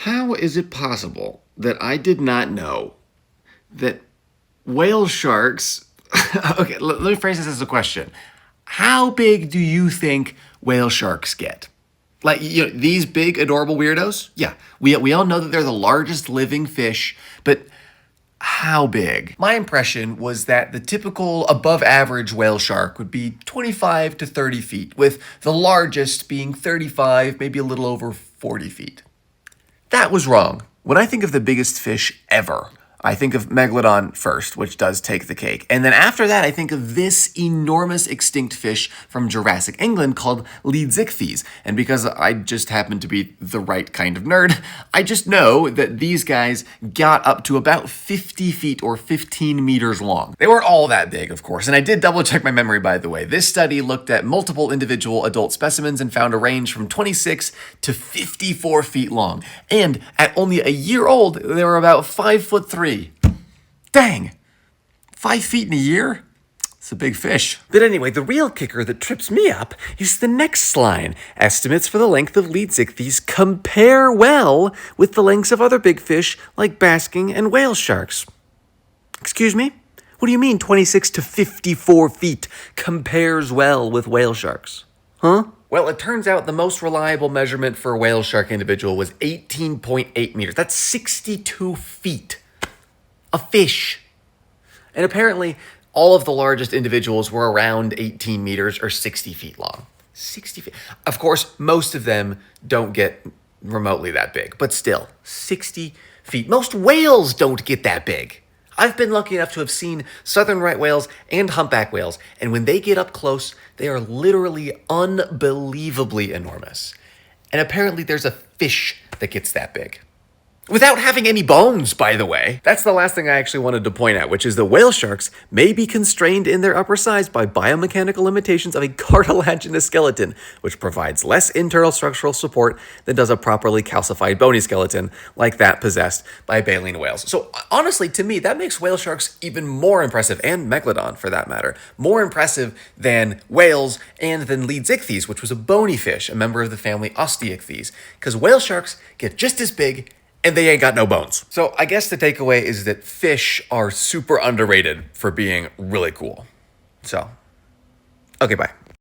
How is it possible that I did not know that whale sharks... Okay, let me phrase this as a question. How big do you think whale sharks get? Like, these big, adorable weirdos? Yeah, we all know that they're the largest living fish, but how big? My impression was that the typical above average whale shark would be 25 to 30 feet, with the largest being 35, maybe a little over 40 feet. That was wrong. When I think of the biggest fish ever, I think of Megalodon first, which does take the cake. And then after that, I think of this enormous extinct fish from Jurassic England called Leedsichthys. And because I just happen to be the right kind of nerd, I just know that these guys got up to about 50 feet or 15 meters long. They weren't all that big, of course. And I did double check my memory, by the way. This study looked at multiple individual adult specimens and found a range from 26 to 54 feet long. And at only a year old, they were about 5'3". Dang, 5 feet in a year? It's a big fish. But anyway, the real kicker that trips me up is the next line. Estimates for the length of Leedsichthys compare well with the lengths of other big fish like basking and whale sharks. Excuse me? What do you mean 26 to 54 feet compares well with whale sharks? Huh? Well, it turns out the most reliable measurement for a whale shark individual was 18.8 meters. That's 62 feet. A fish. And apparently, all of the largest individuals were around 18 meters or 60 feet long. 60 feet. Of course, most of them don't get remotely that big, but still, 60 feet. Most whales don't get that big. I've been lucky enough to have seen southern right whales and humpback whales, and when they get up close, they are literally unbelievably enormous. And apparently there's a fish that gets that big. Without having any bones, by the way. That's the last thing I actually wanted to point out, which is that whale sharks may be constrained in their upper size by biomechanical limitations of a cartilaginous skeleton, which provides less internal structural support than does a properly calcified bony skeleton, like that possessed by baleen whales. So honestly, to me, that makes whale sharks even more impressive, and Megalodon for that matter, more impressive than whales and than Leedsichthys, which was a bony fish, a member of the family Osteichthyes, because whale sharks get just as big and they ain't got no bones. So I guess the takeaway is that fish are super underrated for being really cool. So, okay, bye.